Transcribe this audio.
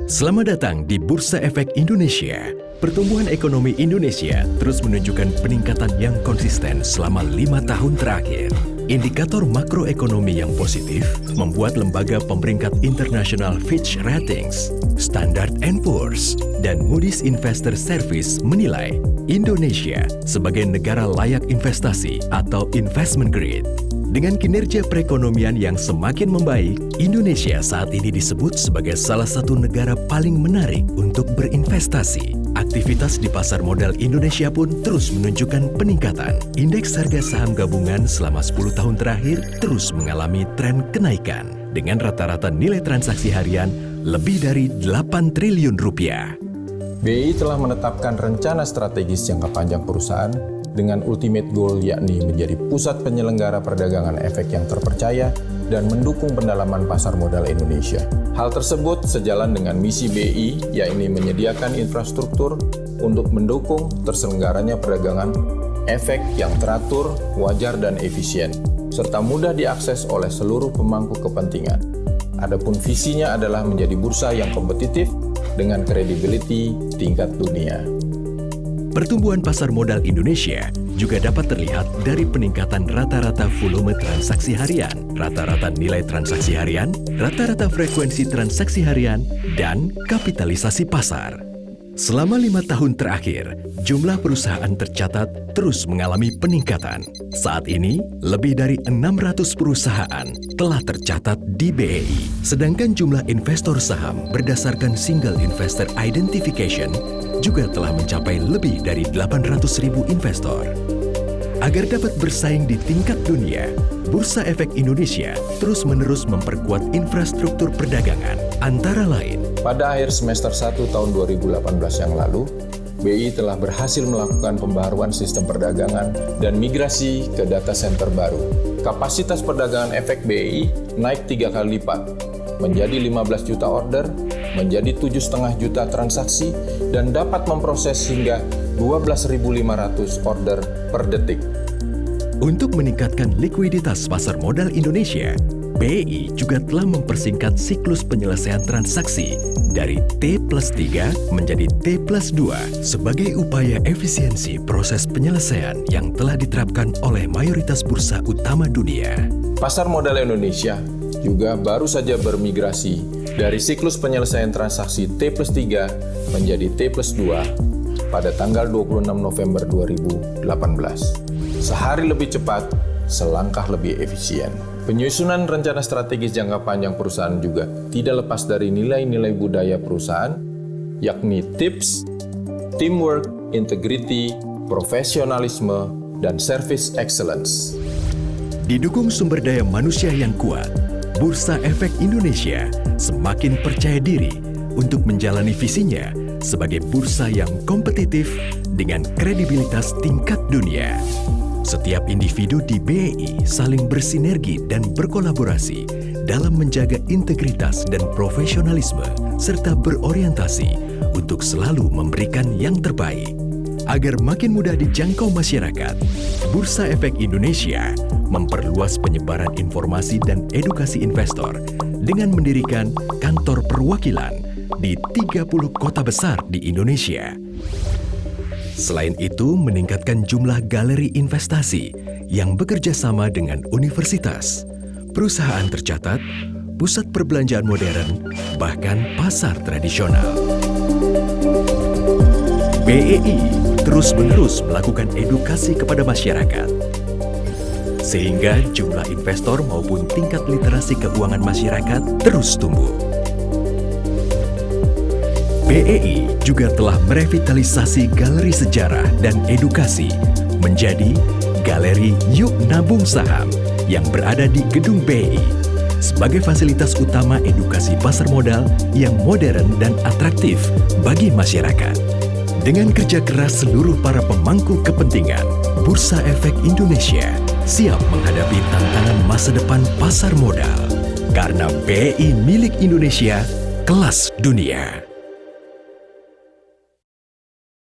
Selamat datang di Bursa Efek Indonesia. Pertumbuhan ekonomi Indonesia terus menunjukkan peningkatan yang konsisten selama 5 tahun terakhir. Indikator makroekonomi yang positif membuat lembaga pemeringkat internasional Fitch Ratings, Standard & Poor's, dan Moody's Investor Service menilai Indonesia sebagai negara layak investasi atau investment grade. Dengan kinerja perekonomian yang semakin membaik, Indonesia saat ini disebut sebagai salah satu negara paling menarik untuk berinvestasi. Aktivitas di pasar modal Indonesia pun terus menunjukkan peningkatan. Indeks harga saham gabungan selama 10 tahun terakhir terus mengalami tren kenaikan dengan rata-rata nilai transaksi harian lebih dari 8 triliun rupiah. BI telah menetapkan rencana strategis jangka panjang perusahaan dengan ultimate goal yakni menjadi pusat penyelenggara perdagangan efek yang terpercaya dan mendukung pendalaman pasar modal Indonesia. Hal tersebut sejalan dengan misi BI, yakni menyediakan infrastruktur untuk mendukung terselenggaranya perdagangan efek yang teratur, wajar, dan efisien, serta mudah diakses oleh seluruh pemangku kepentingan. Adapun visinya adalah menjadi bursa yang kompetitif dengan credibility tingkat dunia. Pertumbuhan pasar modal Indonesia juga dapat terlihat dari peningkatan rata-rata volume transaksi harian, rata-rata nilai transaksi harian, rata-rata frekuensi transaksi harian, dan kapitalisasi pasar. Selama 5 tahun terakhir, jumlah perusahaan tercatat terus mengalami peningkatan. Saat ini, lebih dari 600 perusahaan telah tercatat di BEI. Sedangkan jumlah investor saham berdasarkan Single Investor Identification juga telah mencapai lebih dari 800.000 investor. Agar dapat bersaing di tingkat dunia, Bursa Efek Indonesia terus-menerus memperkuat infrastruktur perdagangan, antara lain. Pada akhir semester 1 tahun 2018 yang lalu, BI telah berhasil melakukan pembaharuan sistem perdagangan dan migrasi ke data center baru. Kapasitas perdagangan efek BI naik 3 kali lipat, menjadi 15 juta order, menjadi 7,5 juta transaksi, dan dapat memproses hingga 12.500 order per detik. Untuk meningkatkan likuiditas pasar modal Indonesia, BEI juga telah mempersingkat siklus penyelesaian transaksi dari T+3 menjadi T+2 sebagai upaya efisiensi proses penyelesaian yang telah diterapkan oleh mayoritas bursa utama dunia. Pasar modal Indonesia juga baru saja bermigrasi dari siklus penyelesaian transaksi T+3 menjadi T+2 pada tanggal 26 November 2018. Sehari lebih cepat, selangkah lebih efisien. Penyusunan rencana strategis jangka panjang perusahaan juga tidak lepas dari nilai-nilai budaya perusahaan, yakni TIPS, Teamwork, Integrity, Profesionalisme, dan Service Excellence. Didukung sumber daya manusia yang kuat, Bursa Efek Indonesia semakin percaya diri untuk menjalani visinya sebagai bursa yang kompetitif dengan kredibilitas tingkat dunia. Setiap individu di BEI saling bersinergi dan berkolaborasi dalam menjaga integritas dan profesionalisme serta berorientasi untuk selalu memberikan yang terbaik. Agar makin mudah dijangkau masyarakat, Bursa Efek Indonesia memperluas penyebaran informasi dan edukasi investor dengan mendirikan kantor perwakilan di 30 kota besar di Indonesia. Selain itu, meningkatkan jumlah galeri investasi yang bekerja sama dengan universitas, perusahaan tercatat, pusat perbelanjaan modern, bahkan pasar tradisional. BEI terus-menerus melakukan edukasi kepada masyarakat, sehingga jumlah investor maupun tingkat literasi keuangan masyarakat terus tumbuh. BEI juga telah merevitalisasi galeri sejarah dan edukasi menjadi Galeri Yuk Nabung Saham yang berada di Gedung BEI sebagai fasilitas utama edukasi pasar modal yang modern dan atraktif bagi masyarakat. Dengan kerja keras seluruh para pemangku kepentingan, Bursa Efek Indonesia siap menghadapi tantangan masa depan pasar modal. Karena BEI milik Indonesia, kelas dunia.